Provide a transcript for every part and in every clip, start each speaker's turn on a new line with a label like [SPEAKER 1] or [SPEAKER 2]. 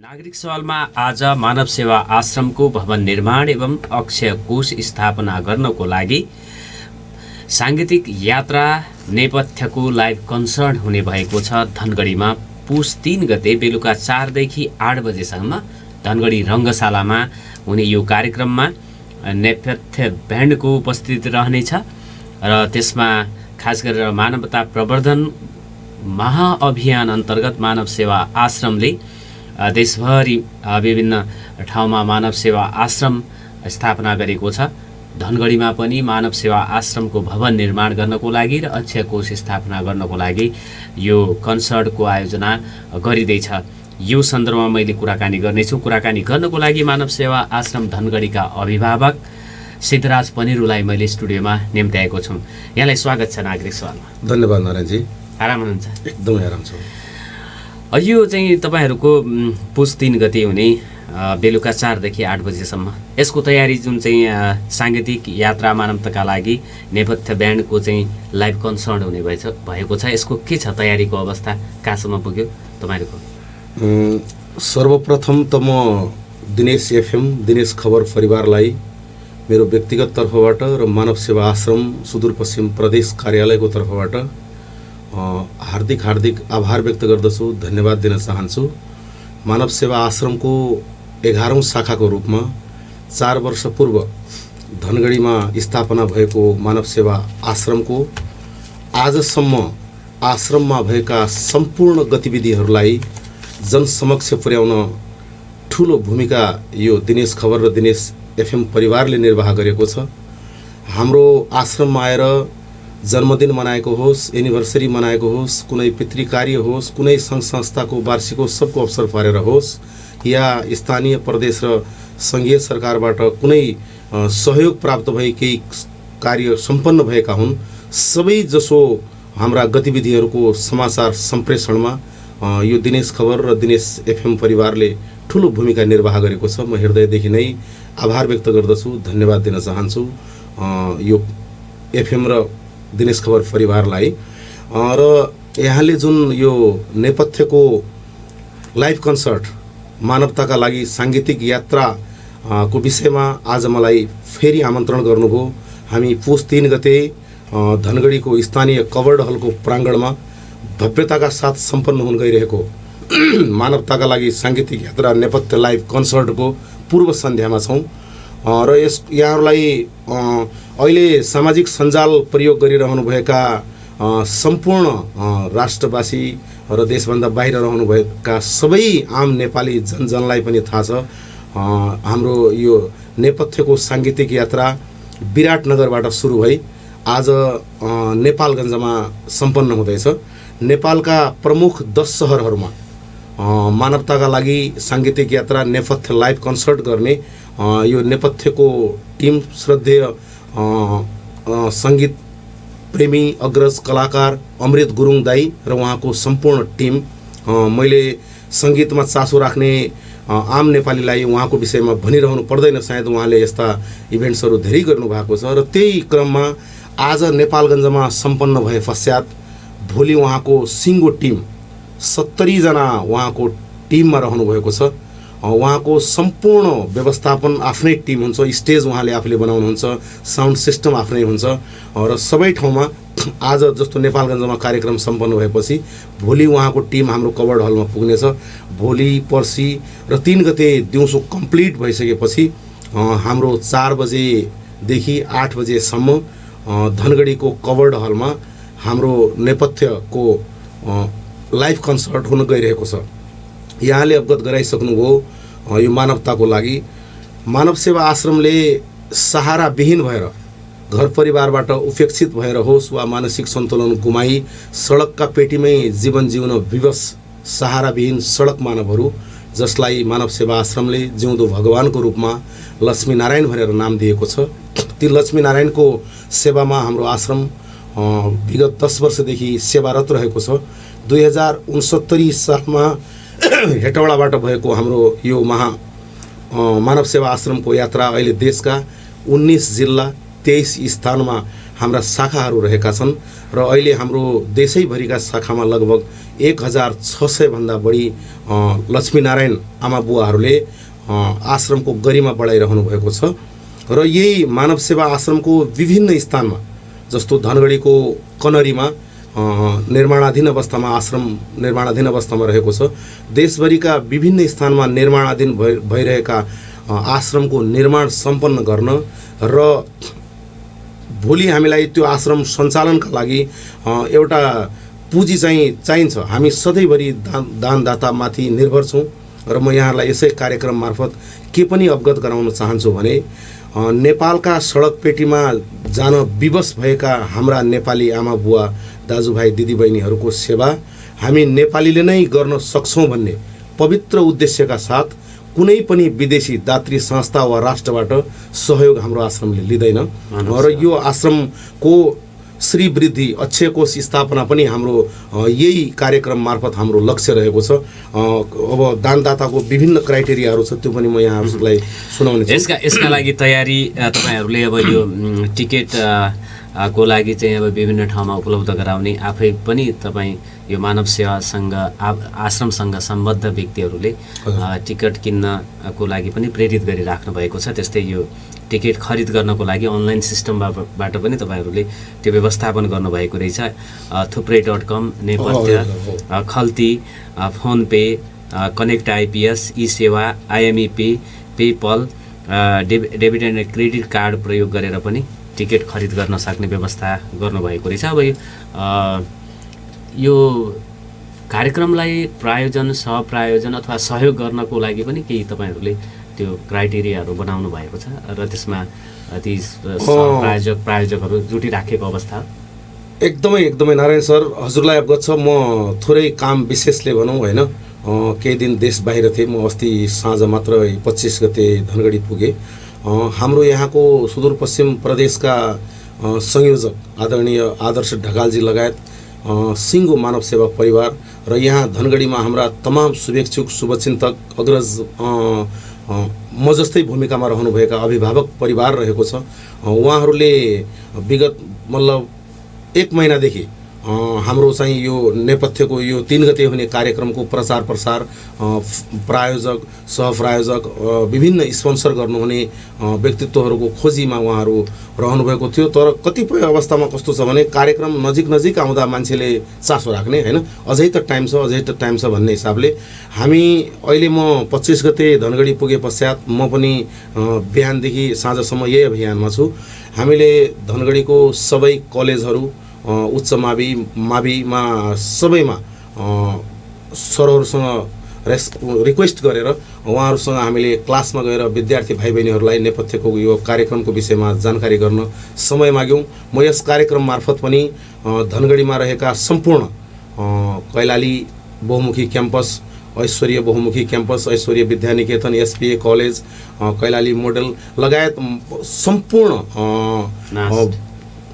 [SPEAKER 1] नागरिक सवालमा आज मानव सेवा आश्रमको भवन निर्माण एवं अक्षय कोष स्थापना गर्नको लागि सांगीतिक यात्रा नेपथ्यको लाइभ कन्सर्ट हुने भएको छ। धनगढीमा पुस 3 गते बेलुका 4 देखि 8 बजेसम्म धनगढी रङ्गशालामा हुने यो कार्यक्रममा नेपथ्य ब्यान्डको उपस्थिति रहनेछ र त्यसमा खास गरेर मानवता प्रवर्धन महाअभियान अन्तर्गत मानव सेवा आश्रमले देशभरि विभिन्न ठाउँमा मानव सेवा आश्रम स्थापना गरेको छ। धनगढीमा पनि मानव सेवा आश्रमको भवन निर्माण गर्नको लागि र अक्षय कोष स्थापना गर्नको लागि यो कन्सर्टको आयोजना गरिँदैछ। यो सन्दर्भमा मैले कुराकानी गर्नेछु। कुराकानी गर्नको लागि मानव सेवा आश्रम धनगढीका अभिभावक सिद्धराज पनिरुलाई मैले स्टुडियोमा निम्त्याएको छु। यहाँलाई स्वागत छ नागरिक सवालमा।
[SPEAKER 2] धन्यवाद नारायणजी।
[SPEAKER 1] आराम हुनुहुन्छ?
[SPEAKER 2] एकदमै आराम छु।
[SPEAKER 1] यो चाहिँ तपाईहरूको पुस 3 गते हुने बेलुका 4 देखि 8 बजेसम्म यसको तयारी जुन चाहिँ सांगीतिक यात्रा मानवताका लागि नेपथ्य ब्यान्डको चाहिँ लाइभ कन्सर्ट हुने भएको छ, यसको के छ तयारीको अवस्था, कहाँसम्म पुग्यो तपाईहरूको?
[SPEAKER 2] सर्वप्रथम त म दिनेश एफएम दिनेश खबर परिवारलाई मेरो व्यक्तिगत तर्फबाट र मानव सेवा आश्रम सुदूरपश्चिम प्रदेश कार्यालयको तर्फबाट हार्दिक आभार व्यक्त गर्दछु, धन्यवाद दिन चाहन्छु। मानव सेवा आश्रमको 11औं शाखाको रूपमा 4 वर्ष पूर्व धनगढीमा स्थापना भएको मानव सेवा आश्रमको आजसम्म आश्रममा भएका सम्पूर्ण गतिविधिहरूलाई जनसमक्ष पुर्याउन ठुलो भूमिका यो दिनेश खबर र दिनेश एफएम परिवारले निर्वाह गरेको छ। हाम्रो आश्रममा आएर जन्मदिन मनाएको होस्, एनिभर्सरी मनाएको होस्, कुनै पितृकार्य होस्, कुनै सङ्घ संस्थाको वार्षिकोत्सवको अवसर पारेर होस् या स्थानीय प्रदेश र सङ्घीय सरकारबाट कुनै सहयोग प्राप्त भई केही कार्य सम्पन्न भएका हुन्, सबै जसो हाम्रा गतिविधिहरूको समाचार सम्प्रेषणमा यो दिनेश खबर र दिनेश एफएम परिवारले ठुलो भूमिका निर्वाह गरेको छ। म हृदयदेखि नै आभार व्यक्त गर्दछु, धन्यवाद दिन चाहन्छु यो एफएम र दिनेश खबर परिवारलाई। र यहाँले जुन यो नेपथ्यको लाइभ कन्सर्ट मानवताका लागि सांगीतिक यात्रा को विषयमा आज मलाई फेरि आमन्त्रण गर्नुभयो। हामी पुस 3 गते धनगढीको स्थानीय कवर्ड हलको प्राङ्गणमा भव्यताका साथ सम्पन्न हुन गइरहेको मानवताका लागि सांगीतिक यात्रा नेपथ्य लाइभ कन्सर्टको पूर्व सन्ध्यामा छौँ र यहाँहरूलाई अहिले सामाजिक सञ्जाल प्रयोग गरिरहनुभएका सम्पूर्ण राष्ट्रवासी र देशभन्दा बाहिर रहनुभएका सबै आम नेपाली जनजनलाई पनि थाहा छ हाम्रो यो नेपथ्यको सांगीतिक यात्रा विराटनगरबाट सुरु भई आज नेपालगञ्जमा सम्पन्न हुँदैछ। नेपालका प्रमुख 10 सहरहरूमा मानवताका लागि सांगीतिक यात्रा नेपथ्य लाइभ कन्सर्ट गर्ने यो नेपथ्यको टिम श्रद्धेय सङ्गीत प्रेमी अग्रज कलाकार अमृत गुरुङ दाई र उहाँको सम्पूर्ण टिम, मैले सङ्गीतमा चासो राख्ने आम नेपालीलाई उहाँको विषयमा भनिरहनु पर्दैन, सायद उहाँले यस्ता इभेन्ट्सहरू धेरै गर्नुभएको छ। र त्यही क्रममा आज नेपालगञ्जमा सम्पन्न भए पश्चात भोलि उहाँको सिङ्गो टिम 70 जना उहाँको टिममा रहनुभएको छ। उहाँको सम्पूर्ण व्यवस्थापन आफ्नै टिम हुन्छ, स्टेज उहाँले आफूले बनाउनुहुन्छ, साउन्ड सिस्टम आफ्नै हुन्छ र सबै ठाउँमा आज जस्तो नेपालगञ्जमा कार्यक्रम सम्पन्न भएपछि भोलि उहाँको टिम हाम्रो कवर्ड हलमा पुग्नेछ। भोलि पर्सि र 3 गते दिउँसो कम्प्लिट भइसकेपछि हाम्रो 4 बजेदेखि 8 बजेसम्म धनगढीको कवर्ड हलमा हाम्रो नेपथ्यको लाइभ कन्सर्ट हुन गइरहेको छ। यहाँले अवगत गराइसक्नुभयो यो मानवताको लागि मानव सेवा आश्रमले सहाराविहीन भएर घर परिवारबाट उपेक्षित भएर होस् वा मानसिक सन्तुलन गुमाई सडकका पेटीमै जीवन जिउन विवश सहाराविहीन सडक मानवहरू जसलाई मानव सेवा आश्रमले जिउँदो भगवानको रूपमा लक्ष्मीनारायण भनेर नाम दिएको छ, ती लक्ष्मीनारायणको सेवामा हाम्रो आश्रम विगत 10 वर्षदेखि सेवारत रहेको छ। 2069 सालमा हेटौडाबाट भएको हाम्रो यो मानव सेवा आश्रमको यात्रा अहिले देशका 19 जिल्ला 23 स्थानमा हाम्रा शाखाहरू रहेका छन् र अहिले हाम्रो देशैभरिका शाखामा लगभग 1600 भन्दा बढी लक्ष्मीनारायण आमा बुवाहरूले आश्रमको गरिमा बढाइरहनु भएको छ र यही मानव सेवा आश्रमको विभिन्न स्थानमा जस्तो धनगढीको कनरीमा निर्माणाधीन अवस्थामा आश्रम निर्माणाधीन अवस्थामा रहेको छ। देशभरिका विभिन्न स्थानमा निर्माणाधीन भइरहेका आश्रमको निर्माण सम्पन्न गर्न र भोलि हामीलाई त्यो आश्रम सञ्चालनका लागि एउटा पुँजी चाहिँ चाहिन्छ। हामी सधैँभरि दानदातामाथि निर्भर छौँ र म यहाँहरूलाई यसै कार्यक्रम मार्फत के पनि अवगत गराउन चाहन्छु भने नेपालका सडक पेटीमा जान विवश भएका हाम्रा नेपाली आमा बुवा दाजुभाइ दिदीबहिनीहरूको सेवा हामी नेपालीले नै गर्न सक्छौँ भन्ने पवित्र उद्देश्यका साथ कुनै पनि विदेशी दात्री संस्था वा राष्ट्रबाट सहयोग हाम्रो आश्रमले लिँदैन र यो आश्रमको श्री वृद्धि अक्षय कोष स्थापना पनि हाम्रो यही कार्यक्रम मार्फत हाम्रो लक्ष्य रहेको छ। अब दानदाताको विभिन्न क्राइटेरियाहरू छ त्यो पनि म यहाँहरूलाई सुनाउने छु।
[SPEAKER 1] यसका लागि तयारी तपाईहरूले अब यो टिकट को लागि चाहिँ अब विभिन्न ठाउँमा उपलब्ध गराउने आफै पनि तपाईँ यो मानव सेवासँग आश्रमसँग सम्बद्ध व्यक्तिहरूले टिकट किन्नको लागि पनि प्रेरित गरिराख्नु भएको छ। त्यस्तै यो टिकट खरिद गर्नको लागि अनलाइन सिस्टमबाट पनि तपाईँहरूले त्यो व्यवस्थापन गर्नुभएको रहेछ। थुप्रै.com, नेपथ्य, खल्ती, फोन पे, कनेक्ट आइपिएस, ई सेवा, IME pay, PayPal, debit and credit card प्रयोग गरेर पनि टिकट खरिद गर्न सक्ने व्यवस्था गर्नुभएको रहेछ। अब यो कार्यक्रमलाई प्रायोजन, सहप्रायोजन अथवा सहयोग गर्नको लागि पनि केही तपाईँहरूले त्यो क्राइटेरियाहरू बनाउनु भएको छ र त्यसमा ती प्रायोजकहरू जुटिराखेको अवस्था?
[SPEAKER 2] एकदमै नारायण सर, हजुरलाई अवगत छ म थोरै काम विशेषले भनौँ होइन, केही दिन देश बाहिर थिएँ। म अस्ति साँझ मात्र 25 गते धनगढी पुगेँ। हाम्रो यहाँको सुदूरपश्चिम प्रदेशका संयोजक आदरणीय आदर्श ढकालजी लगायत सिङ्गो मानव सेवा परिवार र यहाँ धनगढीमा हाम्रा तमाम शुभेच्छुक शुभचिन्तक अग्रज म जस्तै भूमिकामा रहनुभएका अभिभावक परिवार रहेको छ। उहाँहरूले विगत मतलब 1 महिनादेखि हाम्रो चाहिँ यो नेपथ्यको यो 3 गते हुने कार्यक्रमको प्रचार प्रसार, प्रायोजक, सहप्रायोजक, विभिन्न स्पोन्सर गर्नुहुने व्यक्तित्वहरूको खोजीमा उहाँहरू रहनुभएको थियो। तर कतिपय अवस्थामा कस्तो छ भने कार्यक्रम नजिक आउँदा मान्छेले चासो राख्ने होइन, अझै त टाइम छ भन्ने हिसाबले हामी अहिले म 25 गते धनगढी पुगे पश्चात म पनि बिहानदेखि साँझसम्म यही अभियानमा छु। हामीले धनगढीको सबै कलेजहरू, उच्च माविमा सबैमा सरहरूसँग रिक्वेस्ट गरेर उहाँहरूसँग हामीले क्लासमा गएर विद्यार्थी भाइ बहिनीहरूलाई नेपथ्यको यो कार्यक्रमको विषयमा जानकारी गर्न समय माग्यौँ। म यस कार्यक्रम मार्फत पनि धनगढीमा रहेका सम्पूर्ण कैलाली बहुमुखी क्याम्पस, ऐश्वर्य बहुमुखी क्याम्पस, ऐश्वर्य विद्यानिकेतन, एसपिए कलेज, कैलाली मोडल लगायत सम्पूर्ण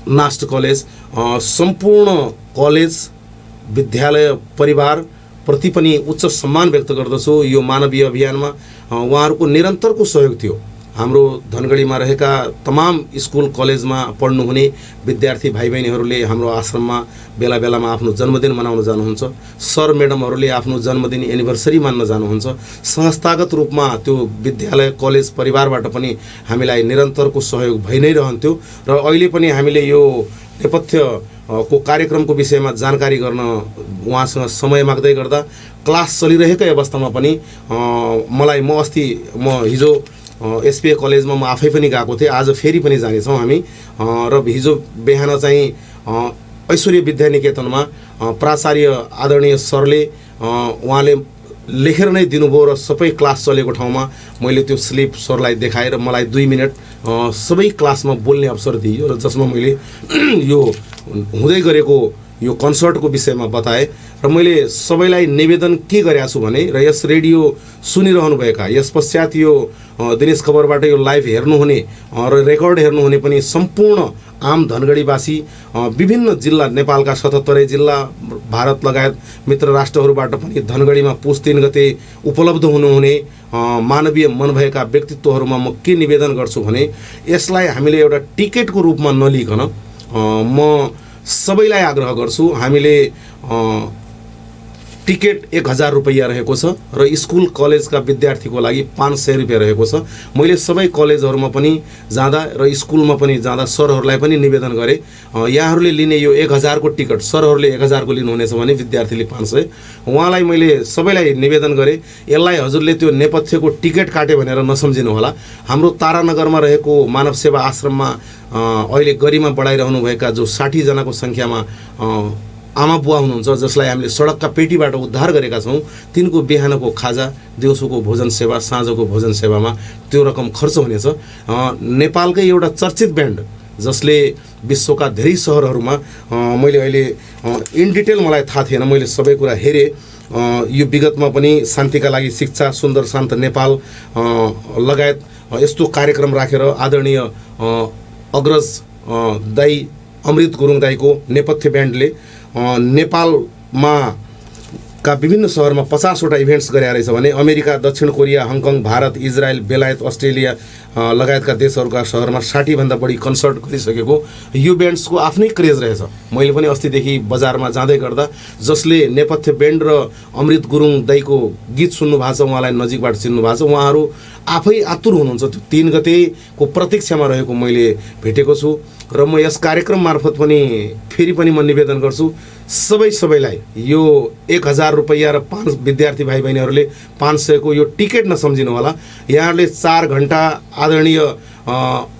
[SPEAKER 2] नास्ट कलेज, सम्पूर्ण कलेज विद्यालय परिवार प्रति पनि उच्च सम्मान व्यक्त गर्दछु। यो मानवीय अभियानमा उहाँहरूको निरन्तरको सहयोग थियो। हाम्रो धनगढीमा रहेका तमाम स्कुल कलेजमा पढ्नुहुने विद्यार्थी भाइ बहिनीहरूले हाम्रो आश्रममा बेला बेलामा आफ्नो जन्मदिन मनाउन जानुहुन्छ। सर म्याडमहरूले आफ्नो जन्मदिन एनिभर्सरी मान्न जानुहुन्छ। संस्थागत रूपमा त्यो विद्यालय कलेज परिवारबाट पनि हामीलाई निरन्तरको सहयोग भइ नै रहन्थ्यो र अहिले पनि हामीले यो नेपथ्य को कार्यक्रमको विषयमा जानकारी गर्न उहाँसँग समय माग्दै गर्दा क्लास चलिरहेकै अवस्थामा पनि म हिजो एसपिए कलेजमा म आफै पनि गएको थिएँ। आज फेरि पनि जानेछौँ हामी र हिजो बिहान चाहिँ ऐश्वर्य विद्यानिकेतनमा प्राचार्य आदरणीय सरले उहाँले लेखेर नै दिनुभयो र सबै क्लास चलेको ठाउँमा मैले त्यो स्लिप सरलाई देखाएर मलाई 2 मिनट सबै क्लासमा बोल्ने अवसर दियो र जसमा मैले यो हुँदै गरेको यो कन्सर्टको विषयमा बताएँ र मैले सबैलाई निवेदन के गरेको छु भने र यस रेडियो सुनिरहनुभएका यस पश्चात यो दिनेश खबरबाट यो लाइभ हेर्नुहुने र रेकर्ड हेर्नुहुने पनि सम्पूर्ण आम धनगढीवासी विभिन्न जिल्ला नेपालका 77 जिल्ला भारत लगायत मित्र राष्ट्रहरूबाट पनि धनगढीमा पुस 3 गते उपलब्ध हुनुहुने मानवीय मन भएका व्यक्तित्वहरूमा म के निवेदन गर्छु भने यसलाई हामीले एउटा टिकटको रूपमा नलिकन म सबैलाई आग्रह गर्छु, हामीले टिकट 1000 रुपैयाँ रहेको छ र स्कुल कलेजका विद्यार्थीको लागि 500 रुपैयाँ रहेको छ। मैले सबै कलेजहरूमा पनि जाँदा र स्कुलमा पनि जाँदा सरहरूलाई पनि निवेदन गरेँ, यहाँहरूले लिने यो 1000 को टिकट सरहरूले 1000 को लिनुहुनेछ भने विद्यार्थीले 500। उहाँलाई मैले सबैलाई निवेदन गरेँ, यसलाई हजुरले त्यो नेपथ्यको टिकट काटे भनेर नसम्झिनु होला। हाम्रो तारानगरमा रहेको मानव सेवा आश्रममा अहिले गरिमा बढाइरहनुभएका जो 60 जनाको सङ्ख्यामा आमा बुवा हुनुहुन्छ, जसलाई हामीले सडकका पेटीबाट उद्धार गरेका छौँ, तिनको बिहानको खाजा, दिउँसोको भोजन सेवा, साँझको भोजन सेवामा त्यो रकम खर्च हुनेछ। नेपालकै एउटा चर्चित ब्यान्ड जसले विश्वका धेरै सहरहरूमा मैले अहिले इन डिटेल मलाई थाहा थिएन, मैले सबै कुरा हेरेँ। यो विगतमा पनि शान्तिका लागि शिक्षा, सुन्दर शान्त नेपाल लगायत यस्तो कार्यक्रम राखेर आदरणीय अग्रज दाई अमृत गुरुङ दाईको नेपथ्य ब्यान्डले नेपालमा का विभिन्न सहरमा 50 वटा इभेन्ट्स गरे रहेछ भने अमेरिका, दक्षिण कोरिया, हङकङ, भारत, इजरायल, बेलायत, अस्ट्रेलिया लगायतका देशहरूका सहरमा 60 भन्दा बढी कन्सर्ट गरिसकेको यो ब्यान्ड्सको आफ्नै क्रेज रहेछ। मैले पनि अस्तिदेखि बजारमा जाँदै गर्दा जसले नेपथ्य ब्यान्ड र अमृत गुरुङ दाईको गीत सुन्नु भएको छ, उहाँलाई नजिकबाट चिन्नु भएको छ, उहाँहरू आफै आतुर हुनुहुन्छ त्यो 3 गतेको प्रतीक्षामा रहेको मैले भेटेको छु। र म यस कार्यक्रम मार्फत पनि फेरि पनि म निवेदन गर्छु सबैलाई यो 1000 रुपैयाँ र 5 विद्यार्थी भाइ बहिनीहरूले 500 को यो टिकट नसम्झिनु होला। यहाँहरूले 4 घण्टा आदरणीय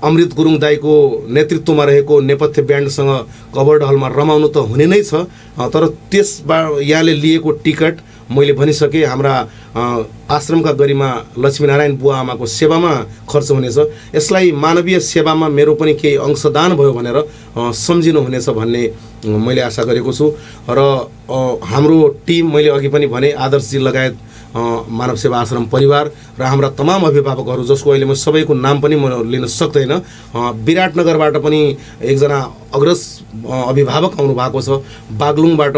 [SPEAKER 2] अमृत गुरुङ दाईको नेतृत्वमा रहेको नेपथ्य ब्यान्डसँग कभर्ड हलमा रमाउनु त हुने नै छ, तर त्यसबाट यहाँले लिएको टिकट मैले भनिसकेँ हाम्रा आश्रमका गरिमा लक्ष्मीनारायण बुवा आमाको सेवामा खर्च हुनेछ। यसलाई मानवीय सेवामा मेरो पनि केही अंशदान भयो भनेर सम्झिनु हुनेछ भन्ने मैले आशा गरेको छु। र हाम्रो टिम मैले अघि पनि भने आदर्शजी लगायत मानव सेवा आश्रम परिवार र हाम्रा तमाम अभिभावकहरू, जसको अहिले म सबैको नाम पनि म लिन सक्दैन, विराटनगरबाट पनि एकजना अग्रज अभिभावक आउनुभएको छ, बागलुङबाट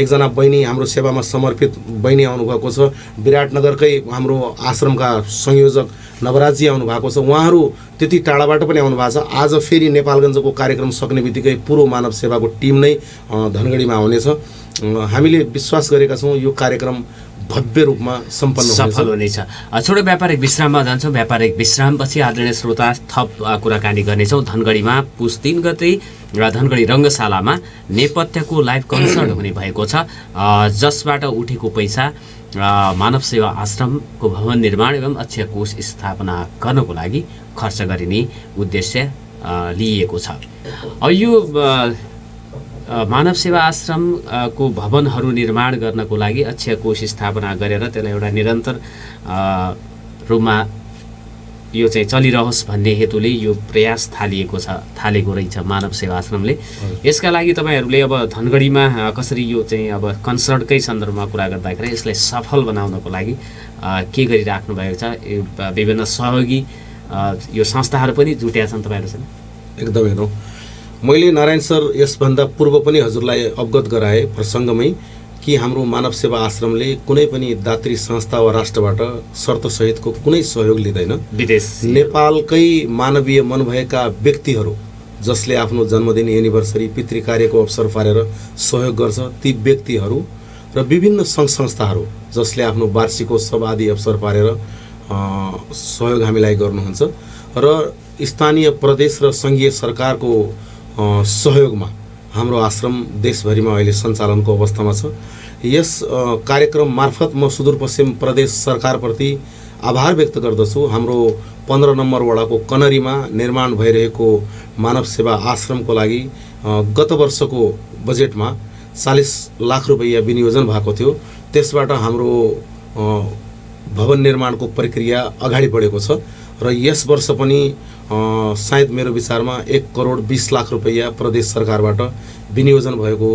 [SPEAKER 2] एकजना बहिनी हाम्रो सेवामा समर्पित बहिनी आउनुभएको छ, विराटनगरकै हाम्रो आश्रमका संयोजक नवराजजी आउनुभएको छ, उहाँहरू त्यति टाढाबाट पनि आउनुभएको छ। आज फेरि नेपालगञ्जको कार्यक्रम सक्ने बित्तिकै पुरो मानव सेवाको टिम नै धनगढीमा आउनेछ। हामीले विश्वास गरेका छौँ यो कार्यक्रम भव्य रूपमा सफल
[SPEAKER 1] हुनेछ। छोटो व्यापारिक विश्राममा जान्छौँ। व्यापारिक विश्रामपछि आदरणीय श्रोता थप कुराकानी गर्नेछौँ। धनगढीमा पुस 3 गते र धनगढी रङ्गशालामा नेपथ्यको लाइभ कन्सर्ट हुने भएको छ, जसबाट उठेको पैसा मानव सेवा आश्रमको भवन निर्माण एवं अक्षय कोष स्थापना गर्नको लागि खर्च गरिने उद्देश्य लिएको छ। यो मानव सेवा आश्रमको भवनहरू निर्माण गर्नको लागि अक्षय कोष स्थापना गरेर त्यसलाई एउटा निरन्तर रूपमा यो चाहिँ चलिरहोस् भन्ने हेतुले यो प्रयास थालेको रहेछ मानव सेवा आश्रमले। यसका लागि तपाईँहरूले अब धनगढीमा कसरी यो चाहिँ अब कन्सर्टकै सन्दर्भमा कुरा गर्दाखेरि यसलाई सफल बनाउनको लागि के गरिराख्नु भएको छ? विभिन्न सहयोगी यो संस्थाहरू पनि जुटेका छन् तपाईँहरूसँग?
[SPEAKER 2] एकदमै हो। मैले नारायण सर यसभन्दा पूर्व पनि हजुरलाई अवगत गराएँ प्रसङ्गमै कि हाम्रो मानव सेवा आश्रमले कुनै पनि दात्री संस्था वा राष्ट्रबाट शर्तसहितको कुनै सहयोग लिँदैन।
[SPEAKER 1] विदेश
[SPEAKER 2] नेपालकै मानवीय मन भएका व्यक्तिहरू जसले आफ्नो जन्मदिन, एनिभर्सरी, पितृकार्यको अवसर पारेर सहयोग गर्छ, ती व्यक्तिहरू र विभिन्न सङ्घ संस्थाहरू जसले आफ्नो वार्षिकोत्सव आदि अवसर पारेर सहयोग हामीलाई गर्नुहुन्छ र स्थानीय प्रदेश र सङ्घीय सरकारको सहयोगमा हाम्रो आश्रम देशभरिमा अहिले सञ्चालनको अवस्थामा छ। यस कार्यक्रम मार्फत म सुदूरपश्चिम प्रदेश सरकारप्रति आभार व्यक्त गर्दछु। हाम्रो 15 नम्बर वडाको कनरीमा निर्माण भइरहेको मानव सेवा आश्रमको लागि गत वर्षको बजेटमा 40 लाख रुपैयाँ विनियोजन भएको थियो। त्यसबाट हाम्रो भवन निर्माणको प्रक्रिया अगाडि बढेको छ र यस वर्ष पनि सायद मेरो विचारमा 1 करोड 20 लाख रुपैयाँ प्रदेश सरकारबाट विनियोजन भएको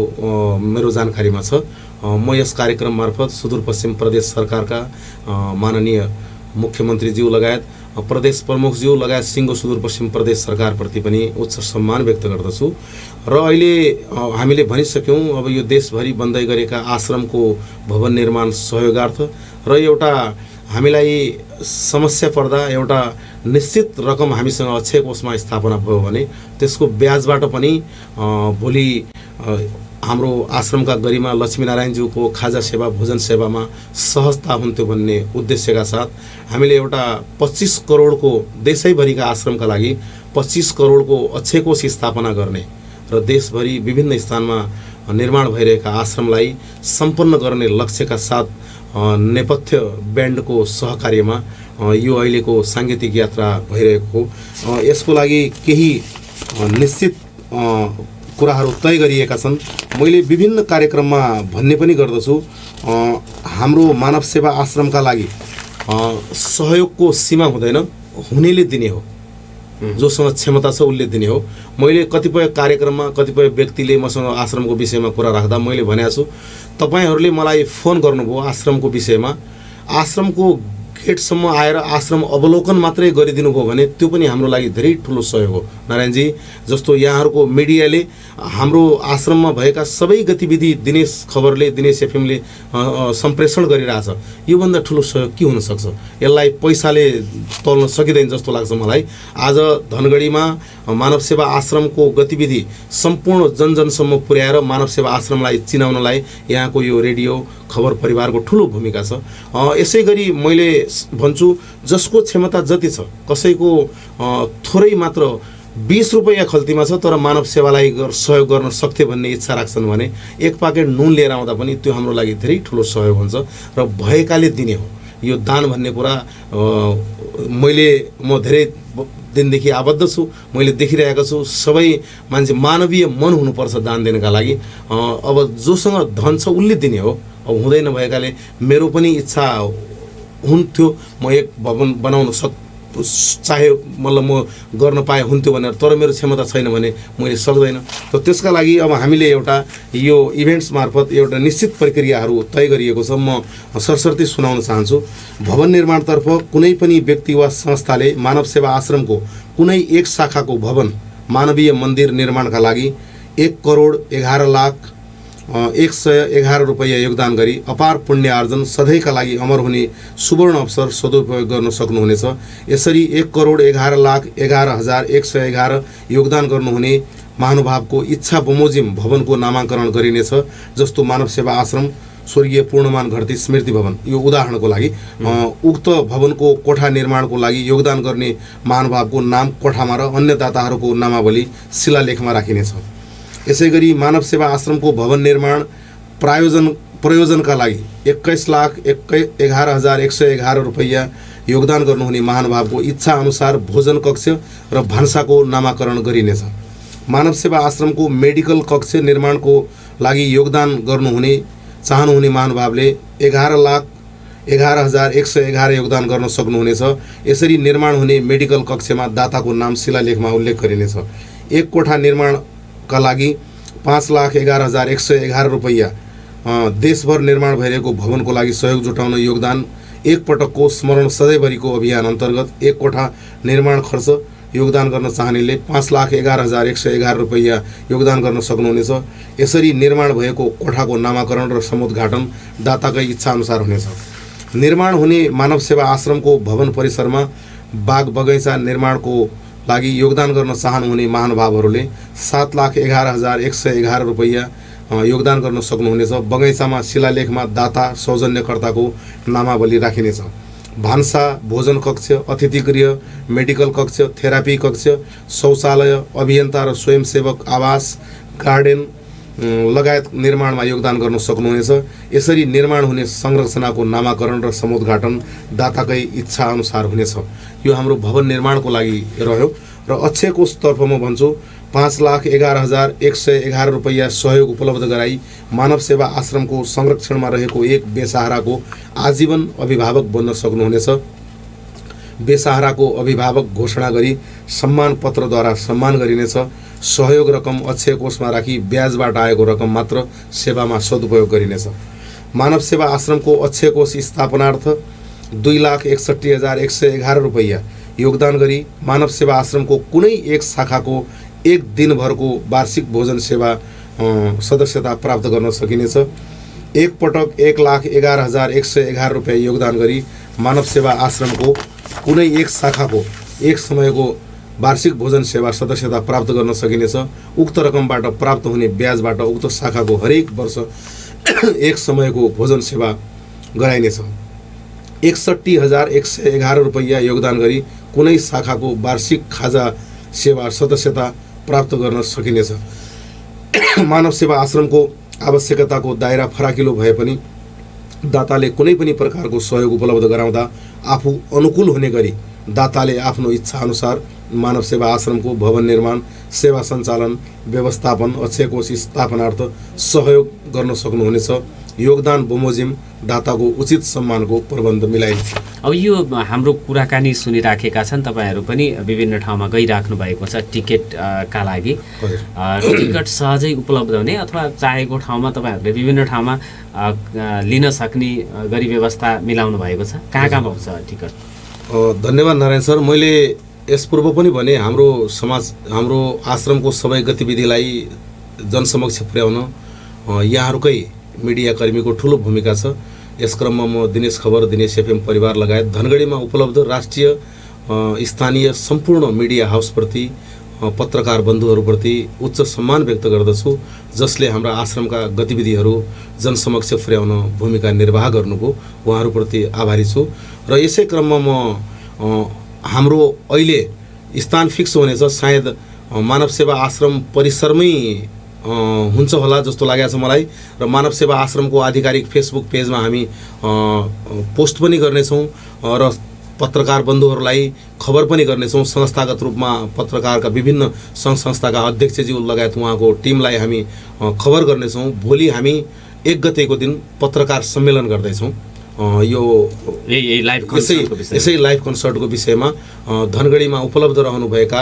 [SPEAKER 2] मेरो जानकारीमा छ। म यस कार्यक्रम मार्फत सुदूरपश्चिम प्रदेश सरकारका माननीय मुख्यमन्त्रीज्यू लगायत प्रदेश प्रमुखज्यू लगायत सिङ्गो सुदूरपश्चिम प्रदेश सरकारप्रति पनि उच्च सम्मान व्यक्त गर्दछु। र अहिले हामीले भनिसक्यौँ अब यो देशभरि बन्दै गरेका आश्रमको भवन निर्माण सहयोगार्थ र एउटा हामीलाई समस्या पर्दा एउटा निश्चित रकम हामीसँग अक्षय कोषमा स्थापना भयो भने त्यसको ब्याजबाट पनि भोलि हाम्रो आश्रमका गरिमा लक्ष्मीनारायणज्यूको खाजा सेवा भोजन सेवामा सहजता हुन्थ्यो भन्ने उद्देश्यका साथ हामीले एउटा 25 करोडको देशैभरिका आश्रमका लागि 25 करोडको अक्षय कोष स्थापना गर्ने र देशभरि विभिन्न स्थानमा निर्माण भइरहेका आश्रमलाई सम्पन्न गर्ने लक्ष्यका साथ नेपथ्य ब्यान्डको सहकार्यमा यो अहिलेको साङ्गीतिक यात्रा भइरहेको हो। यसको लागि केही निश्चित कुराहरू तय गरिएका छन्। मैले विभिन्न कार्यक्रममा भन्ने पनि गर्दछु, हाम्रो मानव सेवा आश्रमका लागि सहयोगको सीमा हुँदैन, हुनेले दिने हो, जोसँग क्षमता छ उसले दिने हो। मैले कतिपय कार्यक्रममा कतिपय व्यक्तिले मसँग आश्रमको विषयमा कुरा राख्दा मैले भनेको छु, तपाईहरूले मलाई फोन गर्नुभयो आश्रमको विषयमा, आश्रमको गेटसम्म आएर आश्रम अवलोकन मात्रै गरिदिनु भयो भने त्यो पनि हाम्रो लागि धेरै ठुलो सहयोग हो। नारायणजी जस्तो यहाँहरूको मिडियाले हाम्रो आश्रममा भएका सबै गतिविधि दिनेश खबरले, दिनेश एफएमले सम्प्रेषण गरिरहेछ, योभन्दा ठुलो सहयोग के हुनसक्छ? यसलाई पैसाले तोल्न सकिँदैन जस्तो लाग्छ मलाई। आज धनगढीमा मानव सेवा आश्रमको गतिविधि सम्पूर्ण जनजनसम्म पुर्याएर मानव सेवा आश्रमलाई चिनाउनलाई यहाँको यो रेडियो खबर परिवारको ठुलो भूमिका छ। यसै गरी मैले भन्छु, जसको क्षमता जति छ, कसैको थोरै मात्र 20 रुपैयाँ खल्तीमा छ तर मानव सेवालाई सहयोग गर्न सक्थे भन्ने इच्छा राख्छन् भने एक पाकेट नुन लिएर आउँदा पनि त्यो हाम्रो लागि धेरै ठुलो सहयोग हुन्छ र भएकाले दिने हो। यो दान भन्ने कुरा म धेरै दिनदेखि आबद्ध छु, मैले देखिरहेको छु। सबै मान्छे मानवीय मन हुनुपर्छ दान दिनका लागि। अब जोसँग धन छ उसले दिने हो। अब हुँदैन भएकाले मेरो पनि इच्छा हुन्थ्यो, म एक भवन बनाउन चाहे मतलब म गर्न पाए हुन्थ्यो भनेर, तर मेरो क्षमता छैन भने मैले सक्दैन। त त्यसका लागि अब हामीले एउटा यो इभेन्ट्स मार्फत एउटा निश्चित प्रक्रियाहरू तय गरिएको छ। म सरसर्ती सुनाउन चाहन्छु। भवन निर्माणतर्फ कुनै पनि व्यक्ति वा संस्थाले मानव सेवा आश्रमको कुनै एक शाखाको भवन मानवीय मन्दिर निर्माणका लागि 1,11,01,11 रुपैयाँ योगदान गरी अपार पुण्य आर्जन सधैँका लागि अमर हुने सुवर्ण अवसर सदुपयोग गर्न सक्नुहुनेछ। यसरी 1,11,11,111 योगदान गर्नुहुने महानुभावको इच्छा बमोजिम भवनको नामाङ्करण गरिनेछ। जस्तो मानव सेवा आश्रम स्वर्गीय पूर्णमान घरती स्मृति भवन, यो उदाहरणको लागि उक्त भवनको कोठा निर्माणको लागि योगदान गर्ने महानुभावको नाम कोठामा र अन्य दाताहरूको नामावली शिलालेखमा राखिनेछ। यसै गरी मानव सेवा आश्रमको भवन निर्माण प्रयोजनका लागि 21,11,111 रुपैयाँ योगदान गर्नुहुने महानुभावको इच्छा अनुसार भोजन कक्ष र भान्साको नामाकरण गरिनेछ। मानव सेवा आश्रमको मेडिकल कक्ष निर्माणको लागि योगदान चाहनुहुने महानुभावले 11,11,111 योगदान गर्न सक्नुहुनेछ। यसरी निर्माण हुने मेडिकल कक्षमा दाताको नाम शिलालेखमा उल्लेख गरिनेछ। एक कोठा निर्माणका लागि 5,11,111 रुपैयाँ देशभर निर्माण भइरहेको भवनको लागि सहयोग जुटाउन योगदान एक पटकको स्मरण सधैँभरिको अभियान अन्तर्गत एक कोठा निर्माण खर्च योगदान गर्न चाहनेले 5,11,111 रुपैयाँ योगदान गर्न सक्नुहुनेछ। यसरी निर्माण भएको कोठाको नामाकरण र समुद्घाटन दाताकै इच्छा अनुसार हुनेछ। निर्माण हुने मानव सेवा आश्रमको भवन परिसरमा बाग बगैँचा निर्माणको लागि योगदान गर्न चाहनुहुने महानुभावहरूले 7,11,111 रुपैयाँ योगदान गर्न सक्नुहुनेछ। बगैँचामा शिलालेखमा दाता सौजन्यकर्ताको नामावली राखिनेछ। भान्सा, भोजन कक्ष, अतिथि गृह, मेडिकल कक्ष, थेरापी कक्ष, शौचालय, अभियन्ता र स्वयंसेवक आवास, गार्डन लगायत निर्माणमा योगदान गर्न सक्नुहुनेछ। यसरी निर्माण हुने संरचनाको नामाकरण र समुद्घाटन दाताकै इच्छा अनुसार हुनेछ। यो हाम्रो भवन निर्माणको लागि रह्यो। र अक्षय कोषतर्फ म भन्छु 5,11,111 रुपैयाँ सहयोग उपलब्ध गराई मानव सेवा आश्रमको संरक्षणमा रहेको एक बेसहाराको आजीवन अभिभावक बन्न सक्नुहुनेछ। बेसहाराको अभिभावक घोषणा गरी सम्मान पत्रद्वारा सम्मान गरिनेछ। सहयोग रकम अक्षय कोषमा राखी ब्याजबाट आएको रकम मात्र सेवामा सदुपयोग गरिनेछ। मानव सेवा आश्रमको अक्षय कोष स्थापनार्थ 2,61,111 रुपैयाँ योगदान गरी मानव सेवा आश्रमको कुनै एक शाखाको एक दिनभरको वार्षिक भोजन सेवा सदस्यता प्राप्त गर्न सकिनेछ। एक पटक 1,11,111 रुपैयाँ योगदान गरी मानव सेवा आश्रमको कुनै एक शाखाको एक समयको वार्षिक भोजन सेवा सदस्यता प्राप्त गर्न सकिनेछ। उक्त रकमबाट प्राप्त हुने ब्याजबाट उक्त शाखाको हरेक वर्ष एक समयको भोजन सेवा गराइनेछ। 61,111 रुपैयाँ योगदान गरी कुनै शाखाको वार्षिक खाजा सेवा सदस्यता प्राप्त गर्न सकिनेछ। मानव सेवा आश्रमको आवश्यकताको दायरा फराकिलो भए पनि दाताले कुनै पनि प्रकारको सहयोग उपलब्ध गराउँदा आफू अनुकूल हुने गरी दाताले आफ्नो इच्छा अनुसार मानव सेवा आश्रमको भवन निर्माण, सेवा सञ्चालन, व्यवस्थापन, अक्षय कोष स्थापनार्थ सहयोग गर्न सक्नुहुनेछ। योगदान बमोजिम दाताको उचित सम्मानको प्रबन्ध मिलाइनेछ।
[SPEAKER 1] अब यो हाम्रो कुराकानी सुनिराखेका छन्, तपाईँहरू पनि विभिन्न ठाउँमा गइराख्नु भएको छ टिकटका लागि। टिकट सहजै उपलब्ध हुने अथवा चाहेको ठाउँमा तपाईँहरूले विभिन्न ठाउँमा लिन सक्ने गरी व्यवस्था मिलाउनु भएको छ? कहाँ कहाँ पाउँछ टिकट?
[SPEAKER 2] धन्यवाद नारायण सर। मैले यस पूर्व पनि भने हाम्रो आश्रमको सबै गतिविधिलाई जनसमक्ष पुर्याउन यहाँहरूकै मिडियाकर्मीको ठुलो भूमिका छ। यस क्रममा म दिनेश खबर, दिनेश एफएम परिवार लगायत धनगढीमा उपलब्ध राष्ट्रिय स्थानीय सम्पूर्ण मिडिया हाउसप्रति, पत्रकार बन्धुहरूप्रति उच्च सम्मान व्यक्त गर्दछु, जसले हाम्रा आश्रमका गतिविधिहरू जनसमक्ष पुर्याउन भूमिका निर्वाह गर्नुभयो। उहाँहरूप्रति आभारी छु। र यसै क्रममा म हाम्रो अहिले स्थान फिक्स हुनेछ, सायद मानव सेवा आश्रम परिसरमै हुन्छ होला जस्तो लागेको छ मलाई। र मानव सेवा आश्रमको आधिकारिक फेसबुक पेजमा हामी पोस्ट पनि गर्नेछौँ र पत्रकार बन्धुहरूलाई खबर पनि गर्नेछौँ। संस्थागत रूपमा पत्रकारका विभिन्न सङ्घ संस्थाका अध्यक्षज्यू लगायत उहाँको टिमलाई हामी खबर गर्नेछौँ। भोलि हामी 1 गतेको दिन पत्रकार सम्मेलन गर्दैछौँ। यसै लाइभ कन्सर्टको विषयमा धनगढीमा उपलब्ध रहनुभएका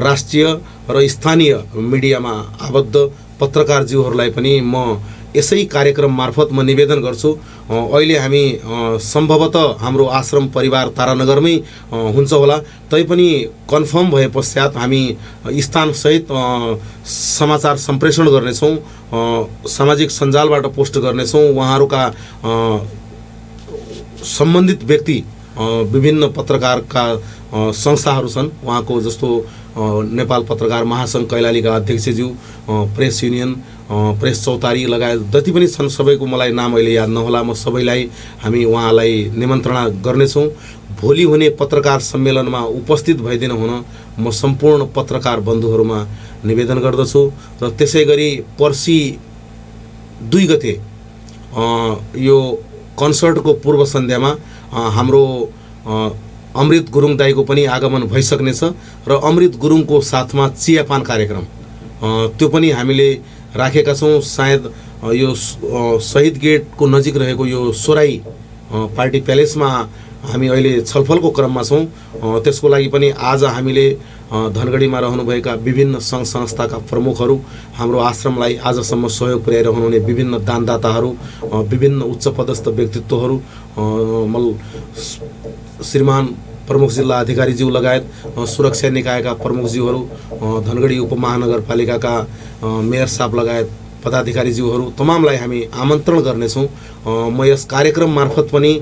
[SPEAKER 2] राष्ट्रिय र स्थानीय मिडियामा आबद्ध पत्रकारज्यूहरूलाई पनि म यसै कार्यक्रम मार्फत म निवेदन गर्छु। अहिले हामी सम्भवतः हाम्रो आश्रम परिवार तारानगरमै हुन्छ होला, तैपनि कन्फर्म भए पश्चात हामी स्थानसहित समाचार सम्प्रेषण गर्नेछौँ, सामाजिक सञ्जालबाट पोस्ट गर्नेछौँ। उहाँहरूका सम्बन्धित व्यक्ति विभिन्न पत्रकारका संस्थाहरू छन्, उहाँको जस्तो नेपाल पत्रकार महासङ्घ कैलालीका अध्यक्षज्यू, प्रेस युनियन, प्रेस चौतारी लगायत जति पनि छन् सबैको मलाई नाम अहिले याद नहोला। म सबैलाई हामी उहाँलाई निमन्त्रणा गर्नेछौँ। भोलि हुने पत्रकार सम्मेलनमा उपस्थित भइदिन हुन म सम्पूर्ण पत्रकार बन्धुहरूमा निवेदन गर्दछु। र त्यसै गरी पर्सि 2 गते यो कन्सर्टको पूर्व सन्ध्यामा हाम्रो अमृत गुरुङ दाईको पनि आगमन भइसक्नेछ र अमृत गुरुङको साथमा चियापान कार्यक्रम त्यो पनि हामीले राखेका छौँ। सायद यो शहीद गेटको नजिक रहेको यो सोराई पार्टी प्यालेसमा हामी अहिले छलफलको क्रममा छौँ। त्यसको लागि पनि आज हामीले धनगढीमा रहनुभएका विभिन्न सङ्घ संस्थाका प्रमुखहरू, हाम्रो आश्रमलाई आजसम्म सहयोग पुर्याइरहनुहुने विभिन्न दानदाताहरू, विभिन्न उच्च पदस्थ व्यक्तित्वहरू, श्रीमान प्रमुख जिल्ला अधिकारीज्यू लगायत सुरक्षा निकायका प्रमुखज्यूहरू, धनगढी उपमहानगरपालिकाका मेयर साहब लगायत पदाधिकारीज्यूहरू तमामलाई हामी आमन्त्रण गर्नेछौँ। म यस कार्यक्रम मार्फत पनि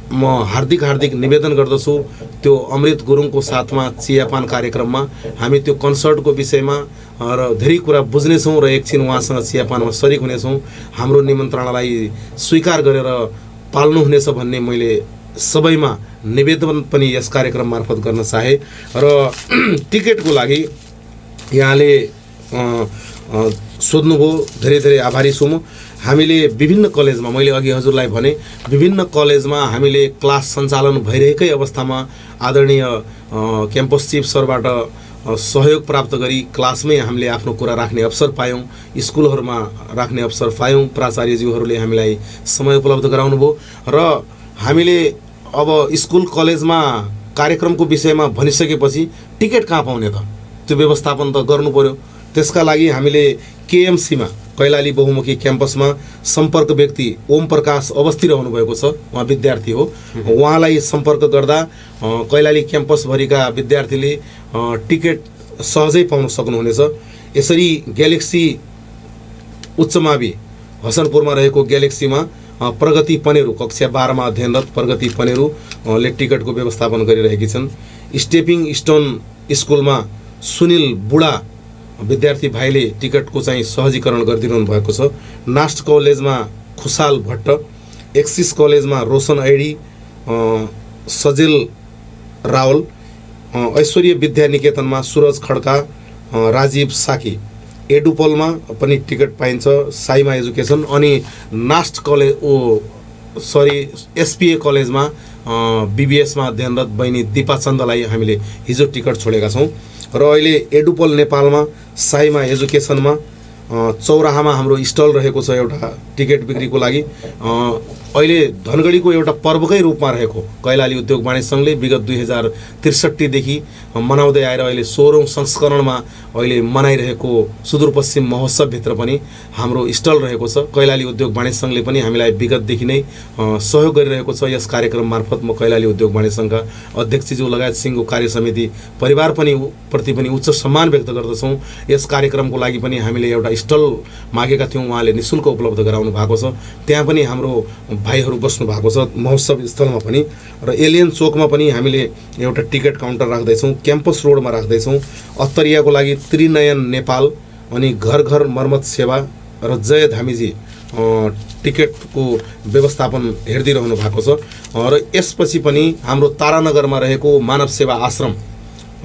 [SPEAKER 2] म हार्दिक निवेदन गर्दछु, त्यो अमृत गुरुङको साथमा चियापान कार्यक्रममा हामी त्यो कन्सर्टको विषयमा र धेरै कुरा बुझ्नेछौँ र एकछिन उहाँसँग चियापानमा सरिक हुनेछौँ। हाम्रो निमन्त्रणालाई स्वीकार गरेर पाल्नुहुनेछ भन्ने मैले सबैमा निवेदन पनि यस कार्यक्रम मार्फत गर्न चाहे। र टिकटको लागि यहाँले सोध्नुभयो, धेरै आभारी छु म। हामीले विभिन्न कलेजमा, मैले अघि हजुरलाई भने, विभिन्न कलेजमा हामीले क्लास सञ्चालन भइरहेकै अवस्थामा आदरणीय क्याम्पस चिफ सरबाट सहयोग प्राप्त गरी क्लासमै हामीले आफ्नो कुरा राख्ने अवसर पायौँ, स्कुलहरूमा राख्ने अवसर पायौँ। प्राचार्यज्यूहरूले हामीलाई समय उपलब्ध गराउनु भयो र हामीले अब स्कुल कलेजमा कार्यक्रमको विषयमा भनिसकेपछि टिकट कहाँ पाउने त, त्यो व्यवस्थापन त गर्नु पर्यो। त्यसका लागि हामीले केएमसीमा, कैलाली बहुमुखी क्याम्पसमा सम्पर्क व्यक्ति ओम प्रकाश अवस्थी रहनु भएको छ, उहाँ विद्यार्थी हो। उहाँलाई सम्पर्क गर्दा कैलाली क्याम्पसभरिका विद्यार्थीले टिकट सहजै पाउन सक्नुहुनेछ। यसरी ग्यालेक्सी उच्च मावि हसनपुरमा रहेको ग्यालेक्सीमा प्रगति पनेरू कक्षा 12 मा अध्ययनरत प्रगति पनेरू ले टिकटको व्यवस्थापन गरिरहेकी छन्। स्टेपिङ स्टोन स्कुलमा सुनिल बुढा विद्यार्थी भाइले टिकटको चाहिँ सहजीकरण गरिदिनु भएको छ। नास्ट कलेजमा खुसाल भट्ट, एक्सिस कलेजमा रोशन ऐडी, सजिल रावल, ऐश्वर्य विद्या निकेतनमा सूरज खड्का, राजीव साकी, एडुपलमा पनि टिकट पाइन्छ साइमा एजुकेसन। अनि नास्ट कलेज एसपिए कलेजमा बीबीएसमा अध्ययनरत बहिनी दिपा चन्दलाई हामीले हिजो टिकट छोडेका छौँ। र अहिले एडुपल नेपालमा साइमा एजुकेसनमा चौराहामा हाम्रो स्टल रहेको छ एउटा टिकट बिक्रीको लागि। अहिले धनगढीको एउटा पर्वकै रूपमा रहेको कैलाली उद्योग वाणिज्य सङ्घले विगत 2063 देखि मनाउँदै आएर अहिले 16औं संस्करणमा अहिले मनाइरहेको सुदूरपश्चिम महोत्सवभित्र पनि हाम्रो स्टल रहेको छ। कैलाली उद्योग वाणिज्य सङ्घले पनि हामीलाई विगतदेखि नै सहयोग गरिरहेको छ। यस कार्यक्रम मार्फत म कैलाली उद्योग वाणिज्य सङ्घका अध्यक्षज्यू लगायत सिङ्गो कार्य समिति परिवार प्रति पनि उच्च सम्मान व्यक्त गर्दछौँ। यस कार्यक्रमको लागि पनि हामीले एउटा स्टल मागेका थियौँ, उहाँले निःशुल्क उपलब्ध गराउनु भएको छ। त्यहाँ पनि हाम्रो भाइहरू बस्नु भएको छ महोत्सव स्थलमा पनि। र एलियन चोकमा पनि हामीले एउटा टिकट काउन्टर राख्दैछौँ, क्याम्पस रोडमा राख्दैछौँ। अत्तरियाको लागि त्रिनयन नेपाल अनि घर घर मर्मत सेवा र जय धामीजी टिकटको व्यवस्थापन हेरिदिइरहनु भएको छ। र यसपछि पनि हाम्रो तारानगरमा रहेको मानव सेवा आश्रम,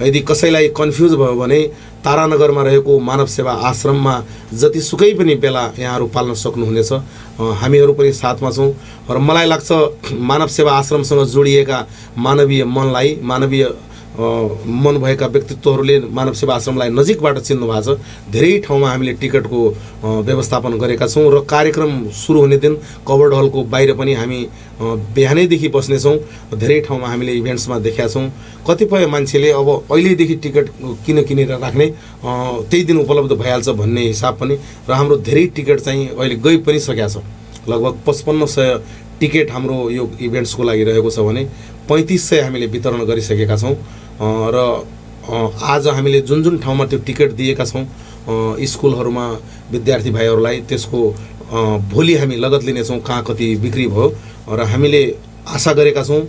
[SPEAKER 2] यदि कसैलाई कन्फ्युज भयो भने तारानगरमा रहेको मानव सेवा आश्रममा जतिसुकै पनि बेला यहाँहरू पाल्न सक्नुहुनेछ। हामीहरू पनि साथमा छौँ। र मलाई लाग्छ मानव सेवा आश्रमसँग जोडिएका मानवीय मनलाई, मानवीय मन भएका व्यक्तित्वहरूले मानव सेवा आश्रमलाई नजिकबाट चिन्नु भएको छ। धेरै ठाउँमा हामीले टिकटको व्यवस्थापन गरेका छौँ। र कार्यक्रम सुरु हुने दिन कभर्ड हलको बाहिर पनि हामी बिहानैदेखि बस्नेछौँ। धेरै ठाउँमा हामीले इभेन्ट्समा देखेका छौँ। कतिपय मान्छेले अब अहिलेदेखि टिकट किनेर राख्ने, त्यही दिन उपलब्ध भइहाल्छ भन्ने हिसाब पनि। र हाम्रो धेरै टिकट चाहिँ अहिले गइ पनि सकेका छ। लगभग 5500 टिकट हाम्रो यो इभेन्ट्सको लागि रहेको छ भने 3500 हामीले वितरण गरिसकेका छौँ। र आज हामीले जुन जुन ठाउँमा त्यो टिकट दिएका छौँ स्कुलहरूमा विद्यार्थी भाइहरूलाई, त्यसको भोलि हामी लगत लिनेछौँ कहाँ कति बिक्री भयो। र हामीले आशा गरेका छौँ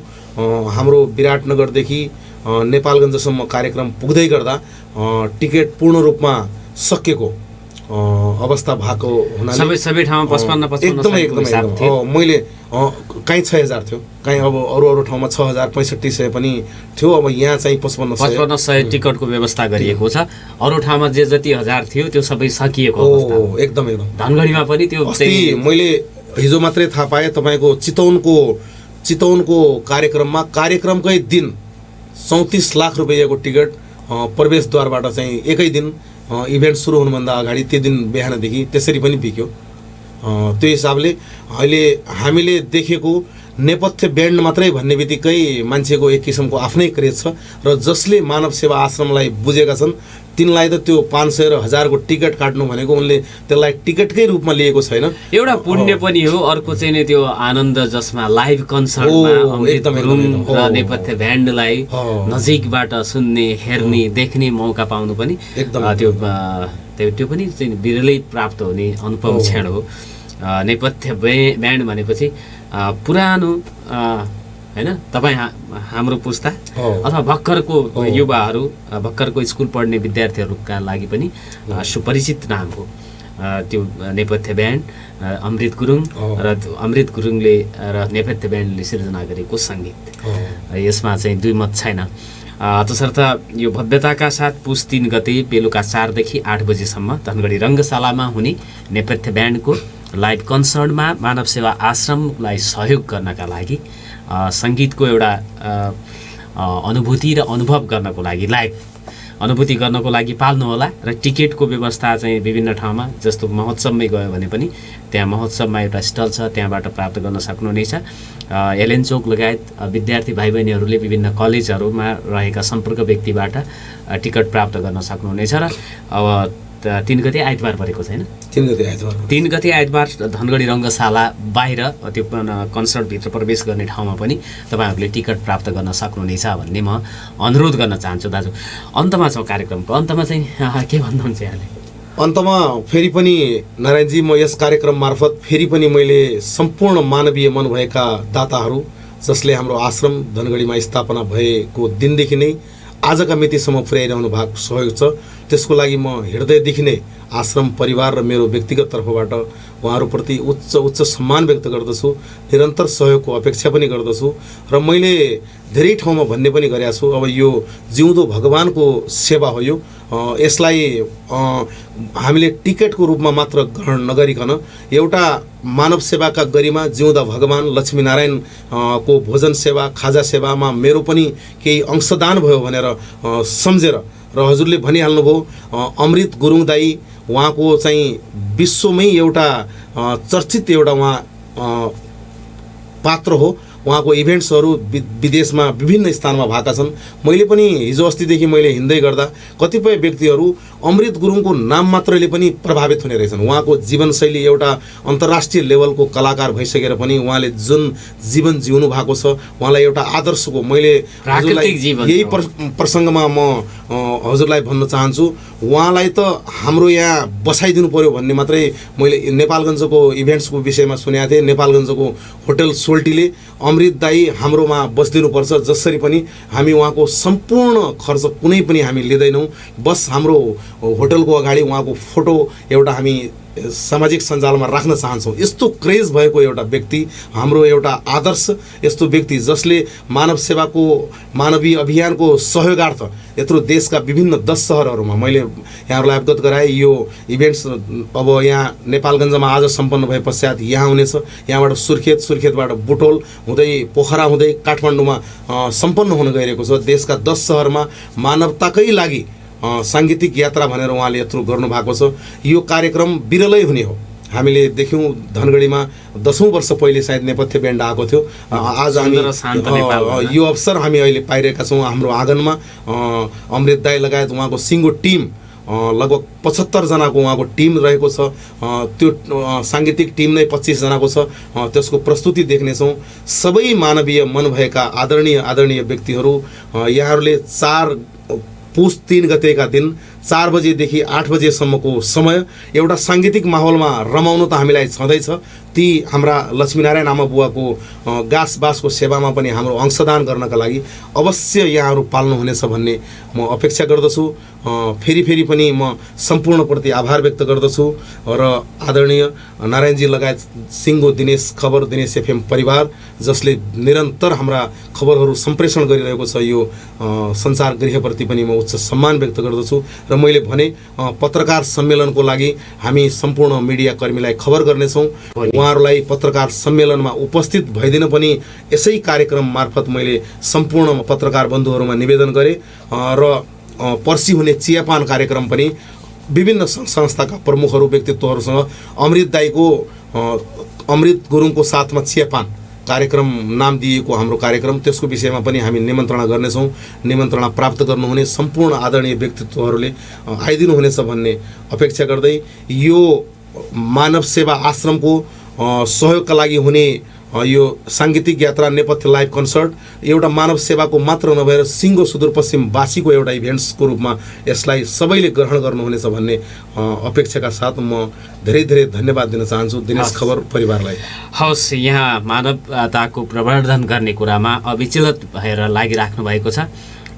[SPEAKER 2] हाम्रो विराटनगरदेखि नेपालगञ्जसम्म कार्यक्रम पुग्दै गर्दा टिकट पूर्ण रूपमा सकिएको अवस्था भएको हुनाले
[SPEAKER 1] सबै ठाउँमा 55
[SPEAKER 2] मैले कहीँ 6000 थियो, कहीँ अब अरू ठाउँमा 6000 6500 पनि थियो। अब यहाँ चाहिँ 5500
[SPEAKER 1] टिकटको व्यवस्था गरिएको छ। अरू ठाउँमा जे जति हजार थियो त्यो सबै सकिएको अवस्था।
[SPEAKER 2] एकदम
[SPEAKER 1] धनगढीमा पनि त्यो
[SPEAKER 2] मैले हिजो मात्रै थाहा पाएँ। तपाईँको चितवनको कार्यक्रमकै दिन 34 लाख रुपैयाँको टिकट प्रवेशद्वारबाट चाहिँ एकै दिन इभेन्ट सुरु हुनुभन्दा अगाडि त्यो दिन बिहानदेखि त्यसरी पनि बिक्यो। त्यो हिसाबले अहिले हामीले देखेको नेपथ्य ब्यान्ड मात्रै भन्ने बित्तिकै मान्छेको एक किसिमको आफ्नै क्रेज छ। र जसले मानव सेवा आश्रमलाई बुझेका छन् तिनलाई त त्यो 500 र 1000 को टिकट काट्नु भनेको उनले त्यसलाई टिकटकै रूपमा लिएको छैन।
[SPEAKER 1] एउटा पुण्य पनि हो। अर्को चाहिँ नि त्यो आनन्द जसमा लाइभ कन्सर्टमा नेपथ्य ब्यान्डलाई नजिकबाट सुन्ने, हेर्ने, देख्ने मौका पाउनु पनि त्यो पनि चाहिँ बिरलै प्राप्त हुने अनुपम क्षण हो। नेपथ्य ब्यान्ड भनेपछि पुरानो हैन, तपाईँ हाम्रो पुस्ता अथवा भर्खरको युवाहरू, भर्खरको स्कुल पढ्ने विद्यार्थीहरूका लागि पनि सुपरिचित नाम हो त्यो नेपथ्य ब्यान्ड। अमृत गुरुङ र अमृत गुरुङले र नेपथ्य ब्यान्डले सिर्जना गरेको सङ्गीत, यसमा चाहिँ दुई मत छैन। तसर्थ यो भव्यताका साथ पुस 3 गते बेलुका 4 देखि 8 बजेसम्म धनगढी रङ्गशालामा हुने नेपथ्य ब्यान्डको लाइभ कन्सर्टमा मानव सेवा आश्रमलाई सहयोग गर्नका लागि, सङ्गीतको एउटा अनुभूति र अनुभव गर्नको लागि, लाइभ अनुभूति गर्नको लागि पाल्नुहोला। र टिकटको व्यवस्था चाहिँ विभिन्न ठाउँमा, जस्तो महोत्सवमै गयो भने पनि त्यहाँ महोत्सवमा एउटा स्टल छ, त्यहाँबाट प्राप्त गर्न सक्नुहुनेछ। एलेन चोक लगायत विद्यार्थी भाइ बहिनीहरूले विभिन्न कलेजहरूमा रहेका सम्पर्क व्यक्तिबाट टिकट प्राप्त गर्न सक्नुहुनेछ। र अब 3 गते आइतबार परेको छैन, 3 गते आइतबार धनगढी रङ्गशाला बाहिर त्यो कन्सर्टभित्र प्रवेश गर्ने ठाउँमा पनि तपाईँहरूले टिकट प्राप्त गर्न सक्नुहुनेछ भन्ने म अनुरोध गर्न चाहन्छु। दाजु, अन्तमा छ कार्यक्रमको अन्तमा चाहिँ के भन्नुहुन्छ यहाँले?
[SPEAKER 2] अन्तमा फेरि पनि नारायणजी म यस कार्यक्रम मार्फत फेरि पनि मैले सम्पूर्ण मानवीय मन भएका दाताहरू जसले हाम्रो आश्रम धनगढीमा स्थापना भएको दिनदेखि नै आजका मितिसम्म पुर्याइरहनु भएको सहयोग छ, त्यसको लागि म हृदयदेखि नै आश्रम परिवार र मेरो व्यक्तिगत तर्फबाट उहाँहरूप्रति उच्च सम्मान व्यक्त गर्दछु, निरन्तर सहयोगको अपेक्षा पनि गर्दछु। र मैले धेरै ठाउँमा भन्ने पनि गरेको छु, अब यो जिउँदो भगवानको सेवा हो। यो यसलाई हामीले टिकटको रूपमा मात्र ग्रहण नगरिकन एउटा मानव सेवाका गरिमा जिउँदा भगवान लक्ष्मीनारायण को भोजन सेवा खाजा सेवामा मेरो पनि केही अंशदान भयो भनेर सम्झेर र हजुरले भनिहाल्नुभयो अमृत गुरुङ दाई उहाँको चाहिँ विश्वमै एउटा चर्चित एउटा उहाँ पात्र हो। उहाँको इभेन्ट्सहरू विदेशमा विभिन्न स्थानमा भएका छन्। मैले पनि हिजो अस्तिदेखि मैले हिँड्दै गर्दा कतिपय व्यक्तिहरू अमृत गुरुङको नाम मात्रले पनि प्रभावित हुने रहेछन्। उहाँको जीवनशैली एउटा अन्तर्राष्ट्रिय लेभलको कलाकार भइसकेर पनि उहाँले जुन जीवन जिउनु भएको छ, उहाँलाई एउटा आदर्शको मैले हजुरलाई यही प्रसङ्गमा म हजुरलाई भन्न चाहन्छु, उहाँलाई त हाम्रो यहाँ बसाइदिनु पर्यो भन्ने मात्रै मैले नेपालगञ्जको इभेन्ट्सको विषयमा सुनेको थिएँ। नेपालगञ्जको होटल सोल्टीले अमृत दाई हाम्रोमा बस्दिनुपर्छ, जसरी पनि हामी उहाँको सम्पूर्ण खर्च कुनै पनि हामी लिँदैनौँ, बस हाम्रो होटलको अगाडि उहाँको फोटो एउटा हामी सामाजिक सञ्जालमा राख्न चाहन्छौँ। यस्तो क्रेज भएको एउटा व्यक्ति, हाम्रो एउटा आदर्श यस्तो व्यक्ति जसले मानव सेवाको मानवीय अभियानको सहयोगार्थ यत्रो देशका विभिन्न 10 सहरहरूमा मैले यहाँहरूलाई अवगत गराएँ। यो इभेन्ट्स अब यहाँ नेपालगञ्जमा आज सम्पन्न भए पश्चात यहाँ हुनेछ। यहाँबाट सुर्खेतबाट बुटोल हुँदै पोखरा हुँदै काठमाडौँमा सम्पन्न हुन गइरहेको छ। देशका 10 सहरमा मानवताकै लागि साङ्गीतिक यात्रा भनेर उहाँले यत्रो गर्नुभएको छ। यो कार्यक्रम बिरलै हुने हो। हामीले देख्यौँ धनगढीमा 10औं वर्ष पहिले सायद नेपथ्य ब्यान्ड आएको थियो। आज हामी यो अवसर हामी अहिले पाइरहेका छौँ। हाम्रो आँगनमा अमृत दाई लगायत उहाँको सिङ्गो टिम लगभग 75 जनाको उहाँको टिम रहेको छ। त्यो साङ्गीतिक टिम नै 25 जनाको छ। त्यसको प्रस्तुति देख्नेछौँ। सबै मानवीय मन भएका आदरणीय व्यक्तिहरू यहाँहरूले 4 पुस 3 गतेका दिन 4 बजेदेखि 8 बजेसम्मको समय एउटा साङ्गीतिक माहौलमा रमाउनु त हामीलाई छँदैछ। ती हाम्रा लक्ष्मीनारायण आमा बुवाको गासबासको सेवामा पनि हाम्रो अंशदान गर्नका लागि अवश्य यहाँहरू पाल्नुहुनेछ भन्ने म अपेक्षा गर्दछु। फेरि पनि म सम्पूर्णप्रति आभार व्यक्त गर्दछु र आदरणीय नारायणजी लगायत सिङ्गो दिनेश एफएम परिवार जसले निरन्तर हाम्रा खबरहरू सम्प्रेषण गरिरहेको छ, यो सञ्चार गृहप्रति पनि म उच्च सम्मान व्यक्त गर्दछु। र मैले भने पत्रकार सम्मेलनको लागि हामी सम्पूर्ण मिडिया कर्मीलाई खबर गर्नेछौँ। उहाँहरूलाई पत्रकार सम्मेलनमा उपस्थित भइदिन पनि यसै कार्यक्रम मार्फत मैले सम्पूर्ण पत्रकार बन्धुहरूमा निवेदन गरेँ र पर्सि हुने चियापान कार्यक्रम पनि विभिन्न संस्थाका प्रमुखहरू व्यक्तित्वहरूसँग अमृत गुरुङको साथमा चियापान कार्यक्रम नाम दिएको हाम्रो कार्यक्रम, त्यसको विषयमा पनि हामी निमन्त्रणा गर्नेछौँ। निमन्त्रणा प्राप्त गर्नुहुने सम्पूर्ण आदरणीय व्यक्तित्वहरूले आइदिनुहुनेछ भन्ने अपेक्षा गर्दै यो मानव सेवा आश्रमको सहयोगका लागि हुने यो साङ्गीतिक यात्रा नेपथ्य लाइभ कन्सर्ट एउटा मानव सेवाको मात्र नभएर सिङ्गो सुदूरपश्चिमवासीको एउटा इभेन्ट्सको रूपमा यसलाई सबैले ग्रहण गर्नुहुनेछ भन्ने अपेक्षाका साथ म धेरै धन्यवाद दिन चाहन्छु दिनेश खबर परिवारलाई।
[SPEAKER 1] हवस्, यहाँ मानवताको प्रवर्धन गर्ने कुरामा अविचलित भएर लागिराख्नु भएको छ।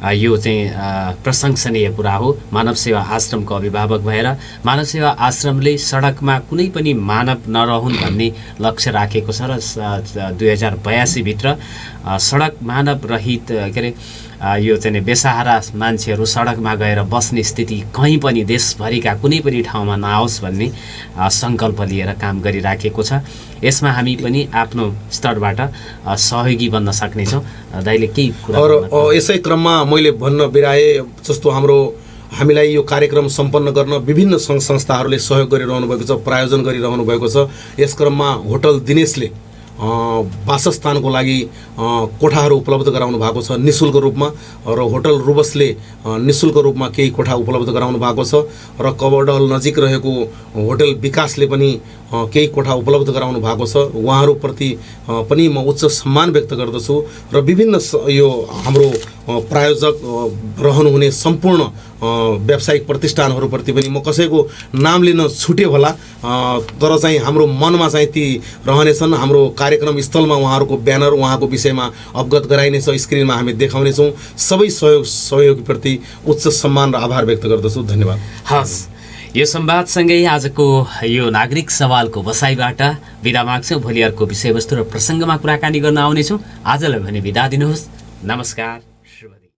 [SPEAKER 1] यो चाहिँ प्रशंसनीय कुरा हो। मानव सेवा आश्रमको अभिभावक भएर मानव सेवा आश्रमले सडकमा कुनै पनि मानव नरहुन् भन्ने लक्ष्य राखेको छ र 2082 भित्र सडक मानव रहित के अरे यो चाहिँ बेसहारा मान्छेहरू सडकमा गएर बस्ने स्थिति कहीँ पनि देशभरिका कुनै पनि ठाउँमा नआओस् भन्ने सङ्कल्प लिएर काम गरिराखेको छ। यसमा हामी पनि आफ्नो स्तरबाट सहयोगी बन्न सक्नेछौँ। दाइले केही कुरा
[SPEAKER 2] और यसै क्रममा मैले भन्न बिराए जस्तो हामीलाई यो कार्यक्रम सम्पन्न गर्न विभिन्न सङ्घ संस्थाहरूले सहयोग गरिरहनु भएको छ, प्रायोजन गरिरहनु भएको छ। यस क्रममा होटल दिनेशले वासस्थानको लागि कोठाहरू उपलब्ध गराउनु भएको छ निःशुल्क रूपमा र होटल रुबसले निःशुल्क रूपमा केही कोठा उपलब्ध गराउनु भएको छ र कबडल नजिक रहेको होटल विकासले पनि केही कोठा उपलब्ध गराउनु भएको छ। उहाँहरूप्रति पनि म उच्च सम्मान व्यक्त गर्दछु र विभिन्न यो हाम्रो प्रायोजक रहनुहुने सम्पूर्ण व्यावसायिक प्रतिष्ठानहरूप्रति पनि म कसैको नाम लिन छुट्यो होला, तर चाहिँ हाम्रो मनमा चाहिँ ती रहनेछन्। हाम्रो कार्यक्रम स्थलमा उहाँहरूको ब्यानर, उहाँको विषयमा अवगत गराइनेछ, स्क्रिनमा हामी देखाउनेछौँ। सबै सहयोगीप्रति उच्च सम्मान र आभार व्यक्त गर्दछु। धन्यवाद।
[SPEAKER 1] हस्, यो संवादसँगै आजको यो नागरिक सवालको बसाइबाट बिदा माग्छौँ। भोलि अर्को विषयवस्तु र प्रसङ्गमा कुराकानी गर्न आउनेछौँ। आजलाई भने बिदा दिनुहोस्। नमस्कार।